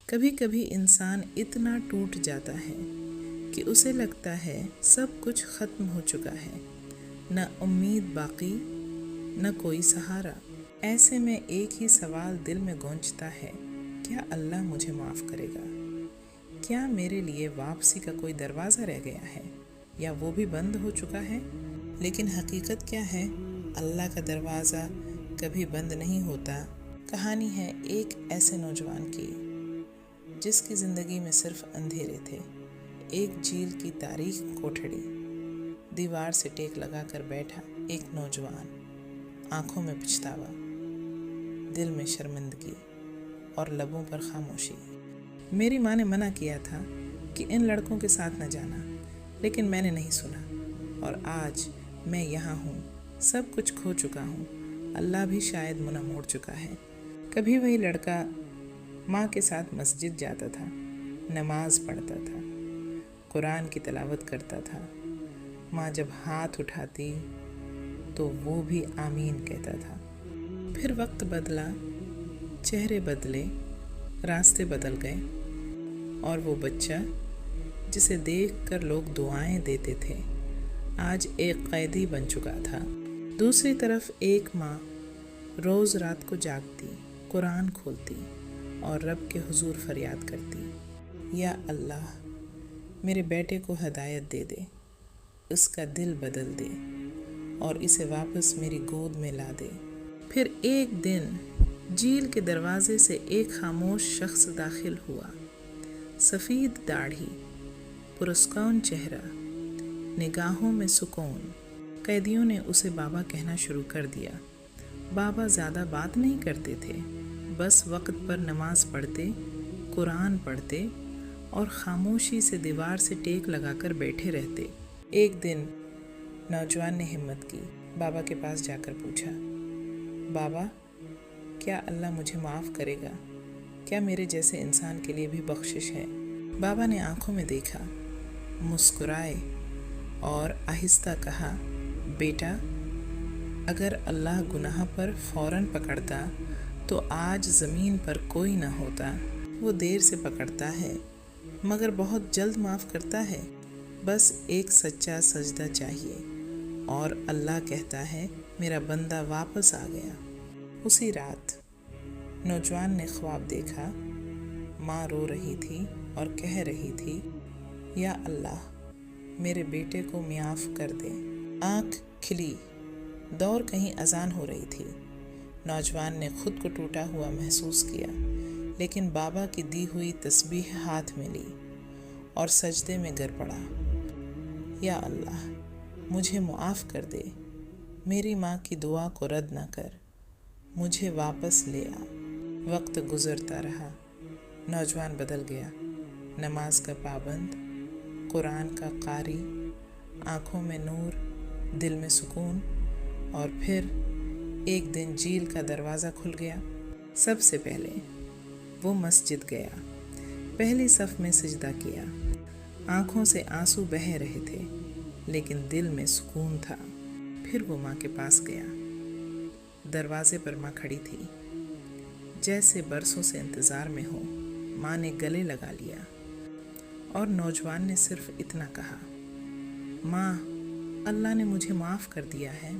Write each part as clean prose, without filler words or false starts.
کبھی کبھی انسان اتنا ٹوٹ جاتا ہے کہ اسے لگتا ہے سب کچھ ختم ہو چکا ہے، نہ امید باقی، نہ کوئی سہارا۔ ایسے میں ایک ہی سوال دل میں گونجتا ہے، کیا اللہ مجھے معاف کرے گا؟ کیا میرے لیے واپسی کا کوئی دروازہ رہ گیا ہے یا وہ بھی بند ہو چکا ہے؟ لیکن حقیقت کیا ہے؟ اللہ کا دروازہ کبھی بند نہیں ہوتا۔ کہانی ہے ایک ایسے نوجوان کی جس کی زندگی میں صرف اندھیرے تھے۔ ایک جھیل کی تاریک کوٹھڑی، دیوار سے ٹیک لگا کر بیٹھا ایک نوجوان، آنکھوں میں پچھتاوا، دل میں شرمندگی اور لبوں پر خاموشی۔ میری ماں نے منع کیا تھا کہ ان لڑکوں کے ساتھ نہ جانا، لیکن میں نے نہیں سنا، اور آج میں یہاں ہوں، سب کچھ کھو چکا ہوں۔ اللہ بھی شاید منہ موڑ چکا ہے۔ کبھی وہی لڑکا ماں کے ساتھ مسجد جاتا تھا، نماز پڑھتا تھا، قرآن کی تلاوت کرتا تھا۔ ماں جب ہاتھ اٹھاتی تو وہ بھی آمین کہتا تھا۔ پھر وقت بدلا، چہرے بدلے، راستے بدل گئے، اور وہ بچہ جسے دیکھ کر لوگ دعائیں دیتے تھے آج ایک قیدی بن چکا تھا۔ دوسری طرف ایک ماں روز رات کو جاگتی، قرآن کھولتی اور رب کے حضور فریاد کرتی، یا اللہ میرے بیٹے کو ہدایت دے دے، اس کا دل بدل دے اور اسے واپس میری گود میں لا دے۔ پھر ایک دن جھیل کے دروازے سے ایک خاموش شخص داخل ہوا، سفید داڑھی، پرسکون چہرہ، نگاہوں میں سکون۔ قیدیوں نے اسے بابا کہنا شروع کر دیا۔ بابا زیادہ بات نہیں کرتے تھے، بس وقت پر نماز پڑھتے، قرآن پڑھتے اور خاموشی سے دیوار سے ٹیک لگا کر بیٹھے رہتے۔ ایک دن نوجوان نے ہمت کی، بابا کے پاس جا کر پوچھا، بابا کیا اللہ مجھے معاف کرے گا؟ کیا میرے جیسے انسان کے لیے بھی بخشش ہے؟ بابا نے آنکھوں میں دیکھا، مسکرائے اور آہستہ کہا، بیٹا اگر اللہ گناہ پر فوراً پکڑتا تو آج زمین پر کوئی نہ ہوتا۔ وہ دیر سے پکڑتا ہے مگر بہت جلد معاف کرتا ہے، بس ایک سچا سجدہ چاہیے اور اللہ کہتا ہے میرا بندہ واپس آ گیا۔ اسی رات نوجوان نے خواب دیکھا، ماں رو رہی تھی اور کہہ رہی تھی، یا اللہ میرے بیٹے کو معاف کر دے۔ آنکھ کھلی، دور کہیں اذان ہو رہی تھی۔ نوجوان نے خود کو ٹوٹا ہوا محسوس کیا، لیکن بابا کی دی ہوئی تسبیح ہاتھ میں لی اور سجدے میں گر پڑا۔ یا اللہ مجھے معاف کر دے، میری ماں کی دعا کو رد نہ کر، مجھے واپس لے آ۔ وقت گزرتا رہا، نوجوان بدل گیا، نماز کا پابند، قرآن کا قاری، آنکھوں میں نور، دل میں سکون۔ اور پھر ایک دن جھیل کا دروازہ کھل گیا۔ سب سے پہلے وہ مسجد گیا، پہلی صف میں سجدہ کیا، آنکھوں سے آنسو بہہ رہے تھے لیکن دل میں سکون تھا۔ پھر وہ ماں کے پاس گیا، دروازے پر ماں کھڑی تھی، جیسے برسوں سے انتظار میں ہو۔ ماں نے گلے لگا لیا اور نوجوان نے صرف اتنا کہا، ماں اللہ نے مجھے معاف کر دیا ہے۔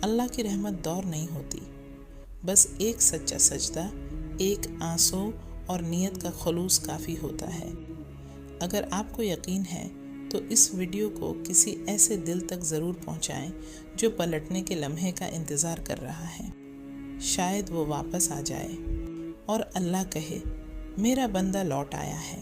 اللہ کی رحمت دور نہیں ہوتی، بس ایک سچا سجدہ، ایک آنسو اور نیت کا خلوص کافی ہوتا ہے۔ اگر آپ کو یقین ہے تو اس ویڈیو کو کسی ایسے دل تک ضرور پہنچائیں جو پلٹنے کے لمحے کا انتظار کر رہا ہے۔ شاید وہ واپس آ جائے اور اللہ کہے، میرا بندہ لوٹ آیا ہے۔